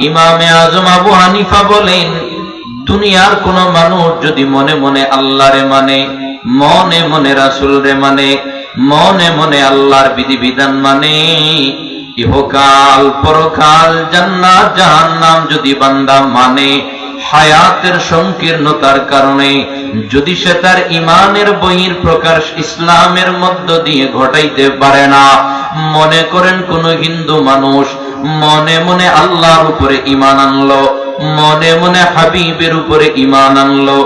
ইমামে আজম আবু হানিফা বলেন, দুনিয়ার কোন মানুষ যদি মনে মনে আল্লাহরে মানে, মনে মনে রাসূলরে মানে, মনে মনে আল্লাহর বিধিবিধান মানে, ইহকাল পরকাল জান্নাত জাহান্নাম যদি বান্দা মানে, হায়াতের সংকীর্ণতার কারণে যদি সে তার ইমানের বহির প্রকাশ ইসলামের মধ্য দিয়ে ঘটাইতে পারে না, মনে করেন কোন হিন্দু মানুষ মনে মনে আল্লাহর উপরে ঈমান আনলো, মনে মনে হাবিবের উপরে ঈমান আনলো,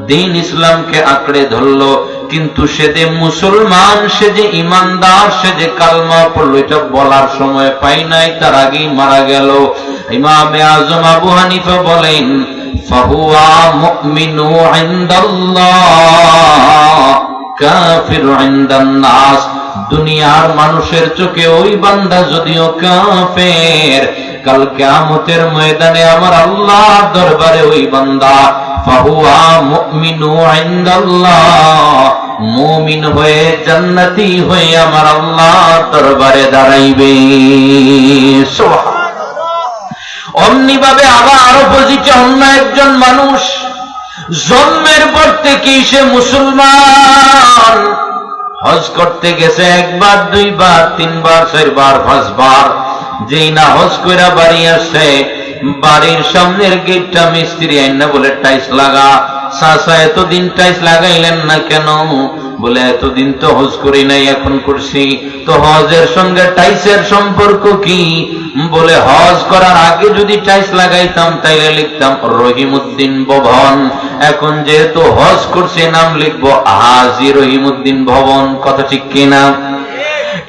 দ্বীন ইসলামকে আঁকড়ে ধরলো, কিন্তু সে যে মুসলমান, সে যে ঈমানদার, সে যে কালমা পড়লো, এটা বলার সময় পাই নাই, তার আগেই মারা গেল। ইমামে আজম আবু হানিফা বলেন, ফাহুয়া মুমিনু ইনদাল্লাহ কাফিরু ইনদান নাস। দুনিয়ার মানুষের চোখে ওই বান্দা যদিও কাফের, কাল কিয়ামতের ময়দানে আমার আল্লাহর দরবারে ওই বান্দা ফাহুয়া মুমিনু ইনদাল্লাহ, মুমিন হয়ে জান্নাতি হয়ে আমার আল্লাহর দরবারে দাঁড়াইবে। সুবহানাল্লাহ। অমনি ভাবে আবার অপোজিটে অন্য একজন মানুষ জন্মের পর থেকেই সে মুসলমান, হজ করতে গেছে একবার, দুইবার, তিনবার, চারবার, পাঁচবার, যেই না হজ কইরা বাড়ি আসে, বাড়ির সামনের গেটটা মিস্ত্রি আইনা বলে টাইলস লাগা। চাচা এতদিন টাইলস লাগাইলেন না কেন? বলে এতদিন তো হজ করি নাই, এখন করছি। তো হজের সঙ্গে টাইলসের সম্পর্ক কি? বলে হজ করার আগে যদি টাইলস লাগাইতাম তাইলে লিখতাম রহিমউদ্দিন ভবন, এখন যেহেতু হজ করছে নাম লিখবো হাজী রহিমউদ্দিন ভবন। কথা ঠিক কিনা?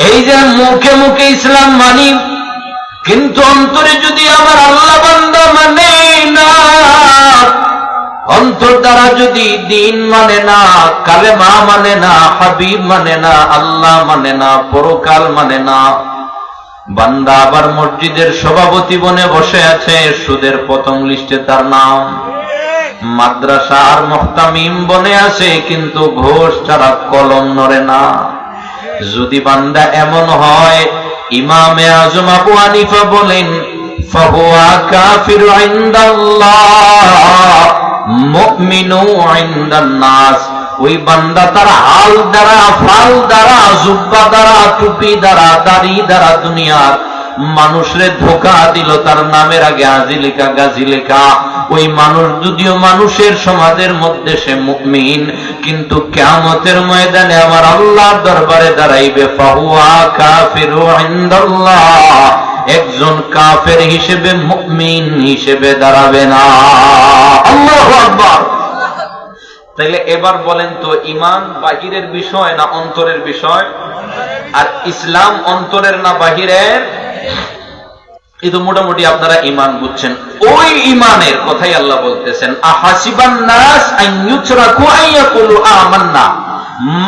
এই যে মুখে মুখে ইসলাম মানি, কিন্তু অন্তরে যদি আমার আল্লাহ বান্দা মানে না, অন্তর দ্বারা যদি দ্বীন মানে না, কালেমা মানে না, হাবিব মানে না, আল্লাহ মানে না, পরকাল মানে না, বান্দা আবার মসজিদের সভাপতি বনে বসে আছে, সুদের প্রথম লিস্টে তার নাম, মাদ্রাসার মুহতামিম বনে আছে, কিন্তু ঘোষ ছাড়া কলম নড়ে না। যদি বান্দা এমন হয়, ইমামে আজম আবু হানিফা বলেন, ফাহুয়া কাফিরু ইনদাল্লাহ মুমিনু ইনদান নাস। ওই বান্দা তার হাল দ্বারা, ফাল দ্বারা, জুব্বা দ্বারা, টুপি দ্বারা, দাড়ি দ্বারা দুনিয়ার মানুষরে ধোঁকা দিল, তার নামের আগে আজি লেখা, গাজী লেখা। ওই মানুষ যদিও মানুষের সমাজের মধ্যে সে মুমিন, কিন্তু কিয়ামতের ময়দানে আমার আল্লাহর দরবারে দাঁড়াইবে ফাহুয়া কাফিরু ইনদাল্লাহ, একজন কাফের হিসেবে, মুমিন হিসেবে দাঁড়াবে না। আল্লাহু আকবার। তাইলে এবার বলেন তো, ঈমান বাহিরের বিষয় না অন্তরের বিষয়? আর ইসলাম অন্তরের না বাহিরের? এই তো মোটামুটি আপনারা ঈমান বুঝছেন। ওই ঈমানের কথাই আল্লাহ বলতেছেন, আহাসিবান নাস আন ইউতরাকু আন ইয়াকুলু আমান্না।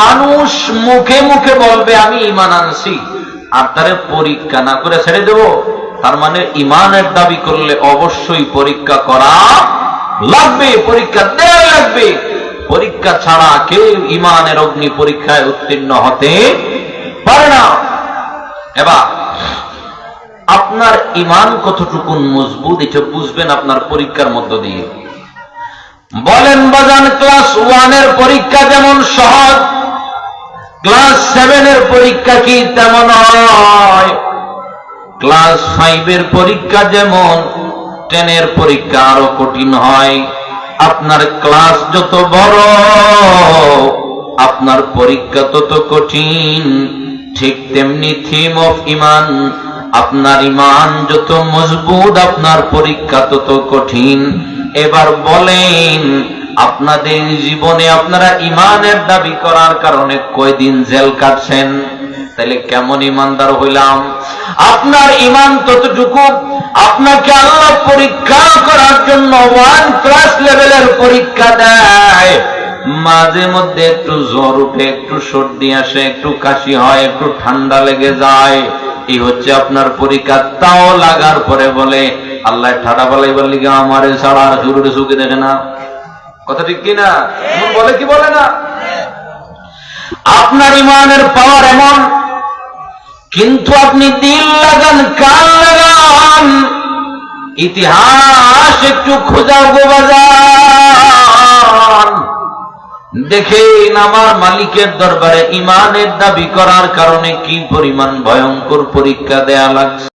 মানুষ মুখে মুখে বলবে আমি ঈমান আনছি, আর তারে পরীক্ষা না করে ছেড়ে দেব? তার মানে ঈমানের দাবি করলে অবশ্যই পরীক্ষা করা লাগবে, পরীক্ষা দেওয়া লাগবে। পরীক্ষা ছাড়া কেউ ঈমানের অগ্নি পরীক্ষায় উত্তীর্ণ হতে পারে না। এবার আপনার ঈমান কতটুকু মজবুত এটা বুঝবেন আপনার পরীক্ষার মধ্য দিয়ে। বলেন বাজান, ক্লাস 1 এর পরীক্ষা যেমন সহজ, ক্লাস 7 এর পরীক্ষা কি তেমন হয়? ক্লাস 5 এর পরীক্ষা যেমন 10 এর পরীক্ষা আরো কঠিন হয়। আপনার ক্লাস যত বড়, আপনার পরীক্ষা তত কঠিন। ঠিক তেমনি থিম অফ ঈমান, আপনার ঈমান যত মজবুত, আপনার পরীক্ষা তত কঠিন। এবার বলেন, আপনাদের জীবনে আপনারা ঈমানের দাবি করার কারণে কয়দিন জেল কাটছেন? তাহলে কেমন ঈমানদার হইলাম? আপনার ঈমান ততটুকু, আপনাকে আল্লাহ পরীক্ষা করার জন্য 1 ক্লাস লেভেলের পরীক্ষা দেয়। মাঝে মধ্যে একটু জ্বর উঠে, একটু সর্দি আসে, একটু কাশি হয়, একটু ঠান্ডা লেগে যায়, এই হচ্ছে আপনার পরীক্ষা। তাও লাগার পরে বলে আল্লাহ ঠাডা বালাইবার লিগে আমারে ছাড়া জরুরি চোখে দেখে না। কথা ঠিক কিনা? বলে কি বলে না? আপনার ঈমানের পাওয়ার এমন, কিন্তু আপনি দিল লাগান, কান লাগান, ইতিহাস একটু খোঁজাও গো বাজার, দেখেন আমার মালিকের দরবারে ইমানের দাবি করার কারণে কি পরিমাণ ভয়ঙ্কর পরীক্ষা দেয়া লাগছে।